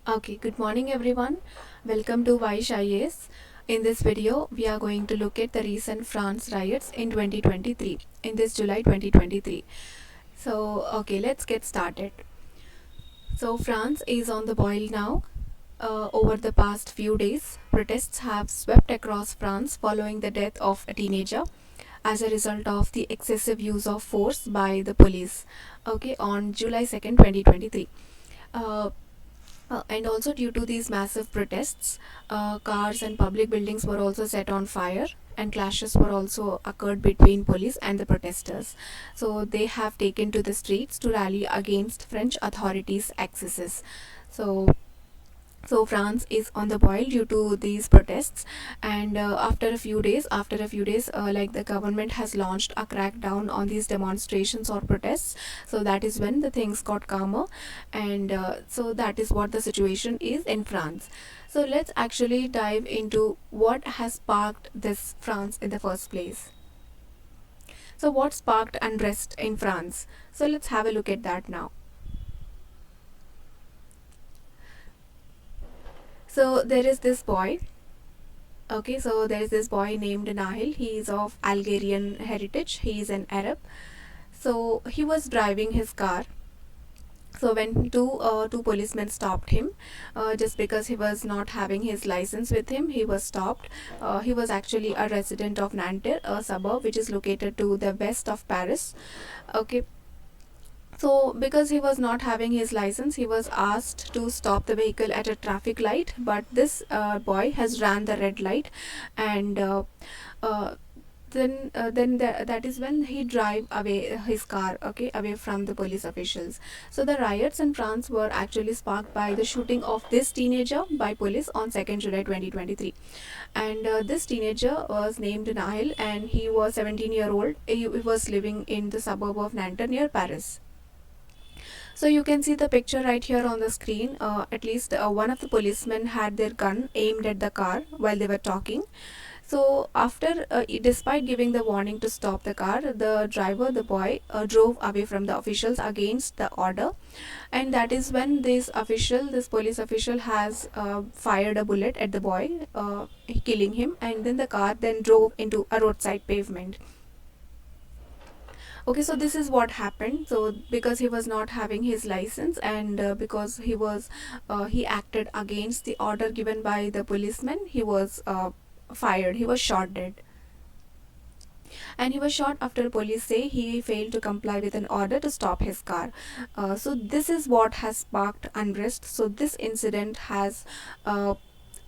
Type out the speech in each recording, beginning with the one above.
Okay, good morning everyone. Welcome to Vysh IAS. In this video, we are going to look at the recent France riots in 2023, in this July 2023. Okay, let's get started. So, France is on the boil now. Over the past few days, protests have swept across France following the death of a teenager as a result of the excessive use of force by the police. Okay, on July 2nd, 2023. Uh, and also due to these massive protests, cars and public buildings were also set on fire, and clashes were also occurred between police and the protesters. So they have taken to the streets to rally against French authorities' excesses. So so France is on the boil due to these protests, and after a few days, like the government has launched a crackdown on these demonstrations or protests. So that is when the things got calmer, and so that is what the situation is in France. So let's actually dive into what has sparked this France in the first place. So what sparked unrest in France? So let's have a look at that now. So there is this boy. Okay, so there is this boy named Nahil. He is of Algerian heritage. He is an Arab. So he was driving his car. So when two policemen stopped him, just because he was not having his license with him, he was stopped. He was actually a resident of Nanterre, a suburb which is located to the west of Paris. Okay, so, because he was not having his license, he was asked to stop the vehicle at a traffic light. But this boy has ran the red light, and uh, that is when he drive away his car, okay, away from the police officials. So the riots in France were actually sparked by the shooting of this teenager by police on 2nd July 2023, and this teenager was named Nahil, and he was 17-year-old. He was living in the suburb of Nanterre near Paris. So you can see the picture right here on the screen. At least one of the policemen had their gun aimed at the car while they were talking. So despite giving the warning to stop the car, the driver, the boy, drove away from the officials against the order, and that is when this police official, has fired a bullet at the boy, killing him, and then the car then drove into a roadside pavement. Okay, so this is what happened. So because he was not having his license, and because he acted against the order given by the policeman, he was fired. He was shot dead, and he was shot after police say he failed to comply with an order to stop his car. So this is what has sparked unrest. So this incident has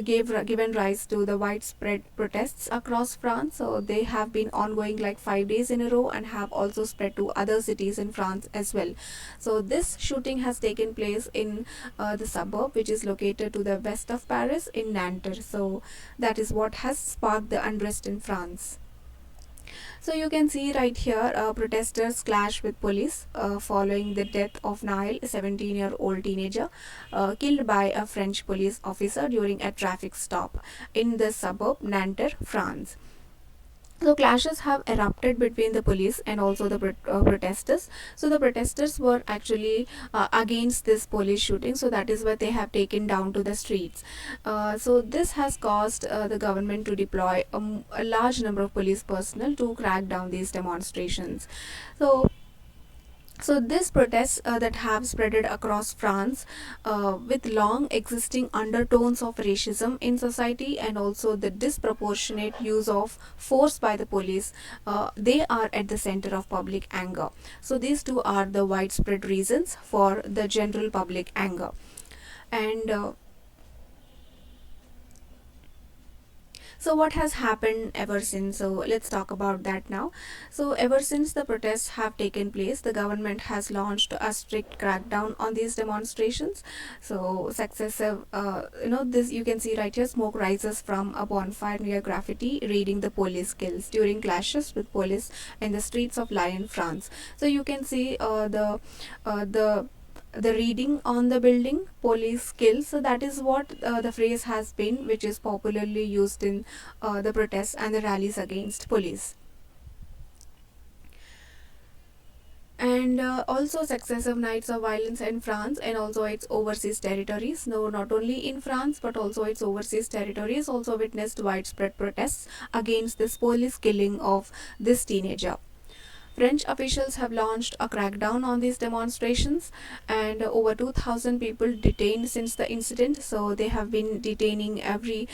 given rise to the widespread protests across France. So they have been ongoing like 5 days in a row, and have also spread to other cities in France as well. So this shooting has taken place in the suburb which is located to the west of Paris, in Nanterre. So that is what has sparked the unrest in France. So you can see right here, protesters clash with police following the death of Nail, a 17-year-old teenager, killed by a French police officer during a traffic stop in the suburb Nanterre, France. So clashes have erupted between the police and also the protesters. So the protesters were actually against this police shooting, so that is why they have taken down to the streets. So this has caused the government to deploy a large number of police personnel to crack down these demonstrations. So these protests that have spreaded across France, with long existing undertones of racism in society, and also the disproportionate use of force by the police, they are at the center of public anger. So these two are the widespread reasons for the general public anger. And so what has happened ever since? So let's talk about that now. So ever since the protests have taken place, the government has launched a strict crackdown on these demonstrations. So successive, this you can see right here, smoke rises from a bonfire near graffiti reading the police kills during clashes with police in the streets of Lyon, France. So you can see the reading on the building, police kills. So that is what the phrase has been, which is popularly used in the protests and the rallies against police. And also successive nights of violence in France and also its overseas territories. No, not only in France but also its overseas territories also witnessed widespread protests against this police killing of this teenager. French officials have launched a crackdown on these demonstrations, and over 2,000 people detained since the incident. So they have been detaining every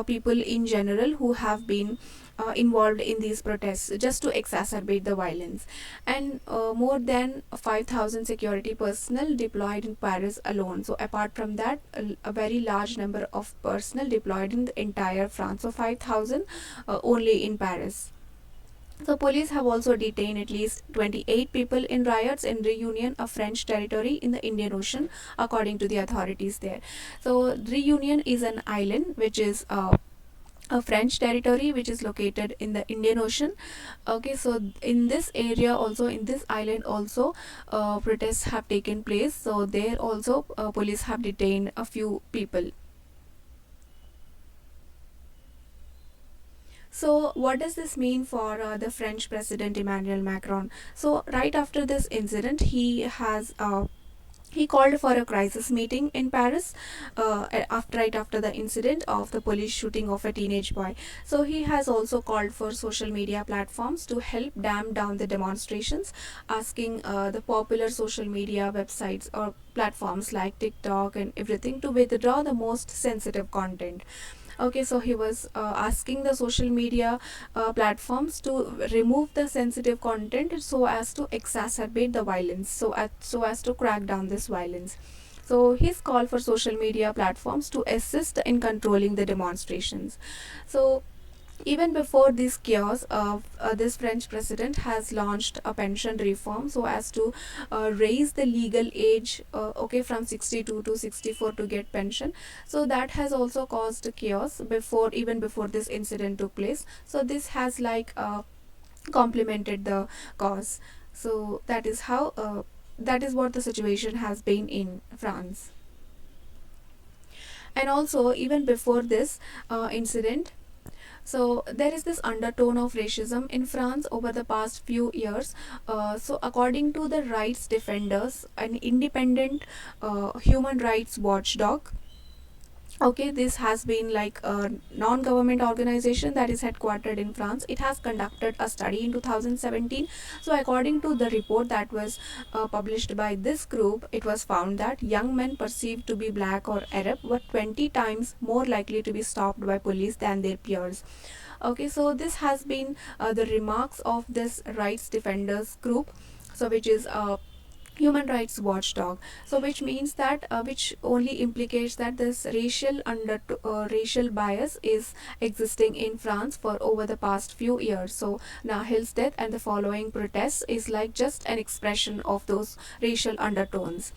people in general who have been involved in these protests just to exacerbate the violence. And more than 5,000 security personnel deployed in Paris alone. So apart from that, a very large number of personnel deployed in the entire France. So 5,000 only in Paris. So police have also detained at least 28 people in riots in Reunion, a French territory in the Indian Ocean, according to the authorities there. So Reunion is an island which is a French territory which is located in the Indian Ocean. Okay, so in this area also, in this island also, protests have taken place. So there also police have detained a few people. So, what does this mean for the French President Emmanuel Macron? So, right after this incident, he called for a crisis meeting in Paris right after the incident of the police shooting of a teenage boy. So he has also called for social media platforms to help damp down the demonstrations, asking the popular social media websites or platforms like TikTok and everything to withdraw the most sensitive content. Okay, so he was asking the social media platforms to remove the sensitive content so as to exacerbate the violence, so as to crack down this violence. So his call for social media platforms to assist in controlling the demonstrations. So even before this chaos, this French president has launched a pension reform so as to raise the legal age, from 62 to 64 to get pension. So that has also caused chaos before this incident took place. So this has complemented the cause. So that is what the situation has been in France. And also even before this incident, so there is this undertone of racism in France over the past few years. So according to the rights defenders, an independent human rights watchdog. Okay, this has been like a non-government organization that is headquartered in France. It has conducted a study in 2017. So according to the report that was published by this group, it was found that young men perceived to be black or Arab were 20 times more likely to be stopped by police than their peers. Okay, so this has been the remarks of this rights defenders group, so which is human rights watchdog. So which means that which only implicates that this racial bias is existing in France for over the past few years. So Nahil's death and the following protests is like just an expression of those racial undertones.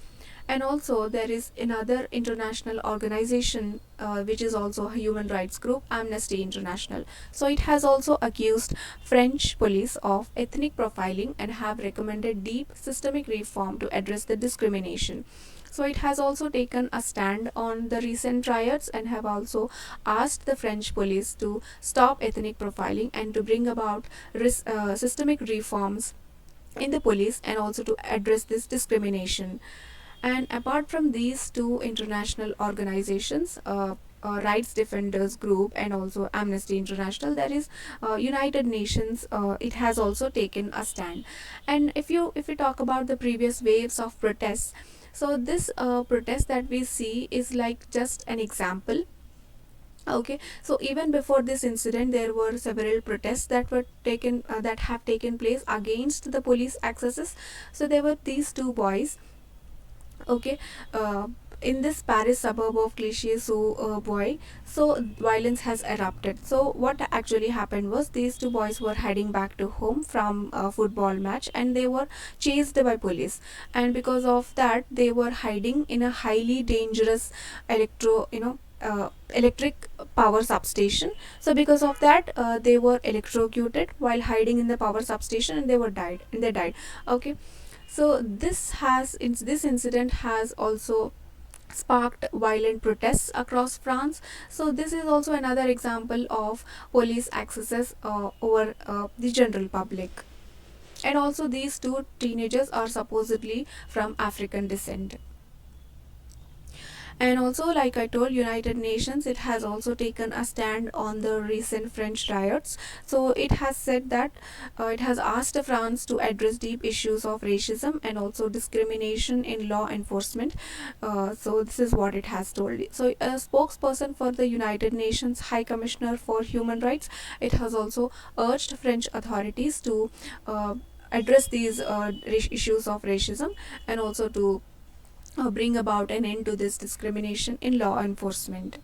And also there is another international organization which is also a human rights group, Amnesty International. So it has also accused French police of ethnic profiling and have recommended deep systemic reform to address the discrimination. So it has also taken a stand on the recent riots and have also asked the French police to stop ethnic profiling and to bring about systemic reforms in the police and also to address this discrimination. And apart from these two international organizations, rights defenders group and also Amnesty International, there is United Nations. It has also taken a stand. And if we talk about the previous waves of protests, so this protest that we see is like just an example. Okay, so even before this incident there were several protests that have taken place against the police excesses. So there were these two boys. Okay, in this Paris suburb of Clichy-sous-Bois, so violence has erupted. So what actually happened was these two boys were heading back to home from a football match and they were chased by police, and because of that they were hiding in a highly dangerous electric power substation. So because of that they were electrocuted while hiding in the power substation, and they died. Okay, so this incident has also sparked violent protests across France. So this is also another example of police excesses over the general public. and also these two teenagers are supposedly from African descent. And also, like I told, United Nations, it has also taken a stand on the recent French riots. So it has said that it has asked France to address deep issues of racism and also discrimination in law enforcement. So this is what it has told. So a spokesperson for the United Nations High Commissioner for Human Rights, it has also urged French authorities to address these issues of racism and also to bring about an end to this discrimination in law enforcement.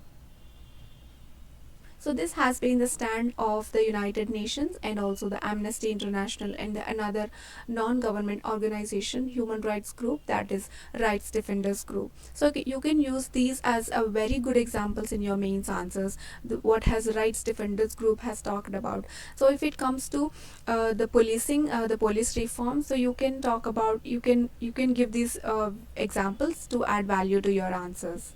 So this has been the stand of the United Nations and also the Amnesty International and another non-government organization, human rights group, that is Rights Defenders Group. So you can use these as a very good examples in your mains answers, what has Rights Defenders Group has talked about. So if it comes to the policing, the police reform, so you can talk about, you can give these examples to add value to your answers.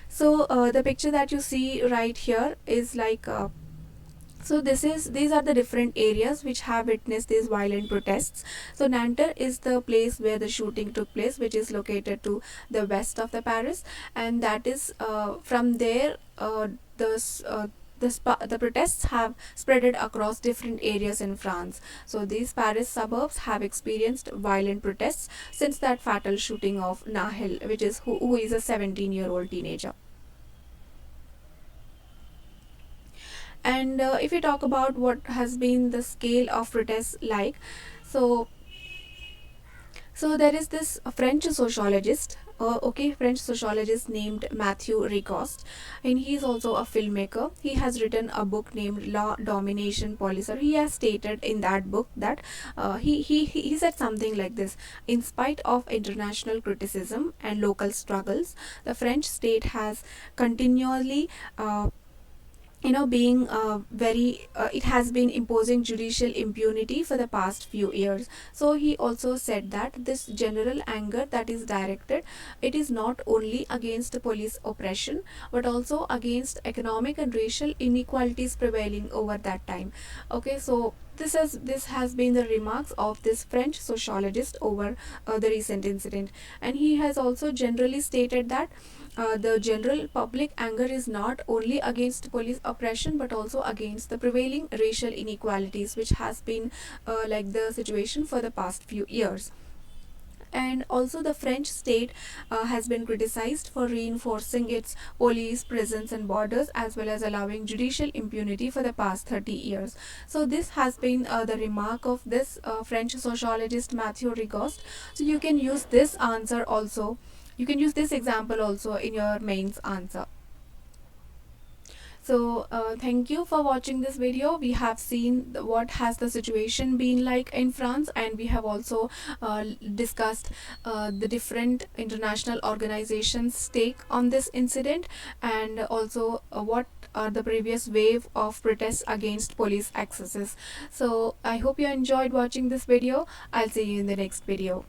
So the picture that you see right here is like so these are the different areas which have witnessed these violent protests. So Nanterre is the place where the shooting took place, which is located to the west of the Paris, and that is from there the protests have spreaded across different areas in France. So these Paris suburbs have experienced violent protests since that fatal shooting of Nahel, which is who is a 17-year-old teenager. And if we talk about what has been the scale of protests like, so there is this French sociologist, French sociologist named Matthew Ricost, and he is also a filmmaker. He has written a book named Law, Domination, Policy. He has stated in that book that he said something like this: in spite of international criticism and local struggles, the French state has continually being very it has been imposing judicial impunity for the past few years. So he also said that this general anger that is directed, it is not only against the police oppression but also against economic and racial inequalities prevailing over that time. Okay, so this has been the remarks of this French sociologist over the recent incident, and he has also generally stated that the general public anger is not only against police oppression but also against the prevailing racial inequalities, which has been like the situation for the past few years. And also the French state has been criticized for reinforcing its police presence and borders, as well as allowing judicial impunity for the past 30 years. So this has been the remark of this French sociologist Matthew Ricost. So you can use this answer also, you can use this example also in your mains answer. So thank you for watching this video. We have seen what has the situation been like in France, and we have also discussed the different international organizations' take on this incident, and also what are the previous wave of protests against police excesses. So I hope you enjoyed watching this video. I'll see you in the next video.